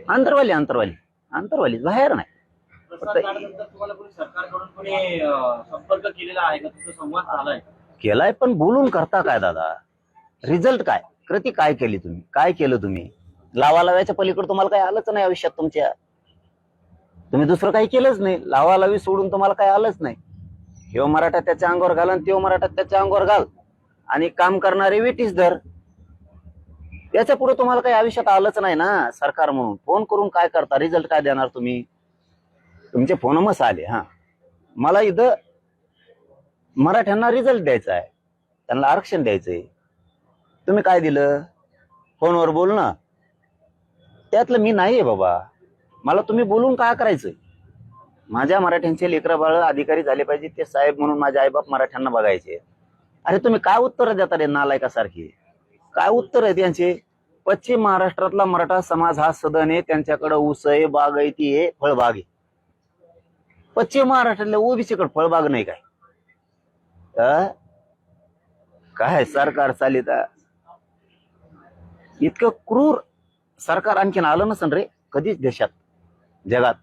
अंतरवाली अंतरवाली अंतरवाली बाहेर नाही. तुम्हाला कोणी सरकारकडून कोणी संपर्क केलेला आहे का? तुमचा संवाद झालाय? केलाय, पण बोलून करता काय दादा? रिझल्ट काय? कृती काय केली तुम्ही? काय केलं तुम्ही? लावालाव्याच्या पलीकडे तुम्हाला काही आलंच नाही आयुष्यात तुमच्या. तुम्ही दुसरं काही केलंच नाही. लावालावी सोडून तुम्हाला काही आलंच नाही. ह्यो मराठा त्याच्या अंगावर घाल आणि त्यो मराठा त्याच्या अंगावर घाल आणि काम करणारे वेटीस धर. त्याच्या पुढे तुम्हाला काही आयुष्यात आलंच नाही ना. सरकार म्हणून फोन करून काय करता? रिझल्ट काय देणार तुम्ही? तुमचे फोन मस आले. हा, मला इथं मराठ्यांना रिझल्ट द्यायचा आहे, त्यांना आरक्षण द्यायचंय. तुम्ही काय दिलं? फोनवर बोलणं. त्यातलं मी नाहीये बाबा. मला तुम्ही बोलून काय करायचंय? माझ्या मराठ्यांचे लेकरं बाळ अधिकारी झाले पाहिजे, ते साहेब म्हणून माझे आईबाप मराठ्यांना बघायचे. अरे तुम्ही काय उत्तर देता रे नालायकासारखी? काय उत्तर आहे त्यांचे? पश्चिम महाराष्ट्रातला मराठा समाज हा सदन आहे, त्यांच्याकडे ऊस आहे, बागायती आहे, फळबाग आहे. पश्चिम महाराष्ट्रातल्या ओबीसीकडे फळबाग नाही काय? काय सरकार चालित? इतकं क्रूर सरकार आणखीन आलं नसन रे कधीच देशात, जगात.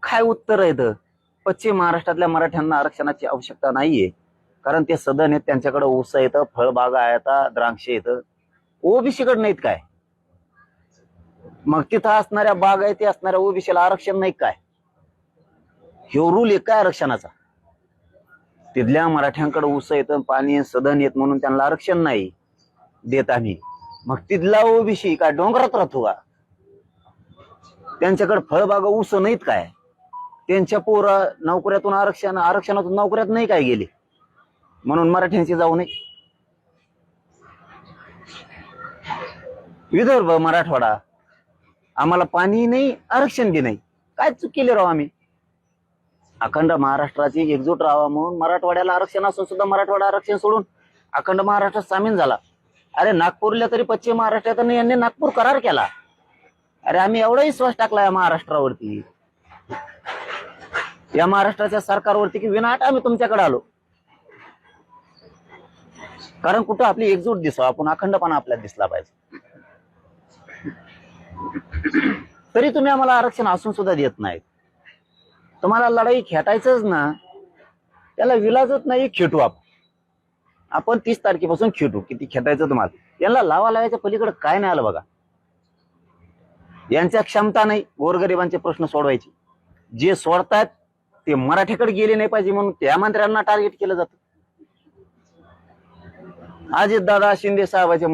काय उत्तर आहे? पश्चिम महाराष्ट्रातल्या मराठ्यांना आरक्षणाची आवश्यकता नाहीये, कारण ते सदन आहेत, त्यांच्याकडे ऊस येतं, फळबागा आहेत, द्राक्षे येतं. ओबीसीकडे नाहीत काय? मग तिथं असणाऱ्या बागायती असणाऱ्या ओबीसीला आरक्षण नाही काय? ह्यो रूल आहे काय आरक्षणाचा? तिथल्या मराठ्यांकडे ऊस येतं, पाणी, सदन येत म्हणून त्यांना आरक्षण नाही देत आम्ही. मग तिथला ओबीसी काय डोंगरात राहतो का? त्यांच्याकडे फळबागा ऊस नाहीत काय? त्यांच्या पोरा नोकऱ्यातून आरक्षणातून नोकऱ्यात नाही काय गेले म्हणून मराठ्यांची जाऊ नये? विदर्भ, मराठवाडा, आम्हाला पाणी नाही, आरक्षण बी नाही. काय चूक केली राव आम्ही? अखंड महाराष्ट्राची एकजूट राहावा म्हणून मराठवाड्याला आरक्षण असून सुद्धा मराठवाडा आरक्षण सोडून अखंड महाराष्ट्रात सामील झाला. अरे नागपूरला तरी पश्चिम महाराष्ट्रात यांनी नागपूर करार केला. अरे आम्ही एवढा विश्वास टाकला या महाराष्ट्रावरती, या महाराष्ट्राच्या सरकारवरती, की विनाट आम्ही तुमच्याकडे आलो. कारण कुठं आपली एकजूट दिसावं, आपण अखंडपणा आपल्याला दिसला पाहिजे. तरी तुम्ही आम्हाला आरक्षण असून सुद्धा देत नाहीत. तुम्हाला लढाई खेटायचंच ना, त्याला विलाजच नाही. खेटू आपण 30 तारखेपासून खेटू. किती खेटायचं तुम्हाला? यांना लावायच्या पलीकडे काय नाही आलं बघा. यांच्या क्षमता नाही गोरगरिबांचे प्रश्न सोडवायचे. जे सोडतात ते मराठीकडे गेले नाही पाहिजे म्हणून त्या मंत्र्यांना टार्गेट केलं जातं. अजित दादा, शिंदे साहेबांचे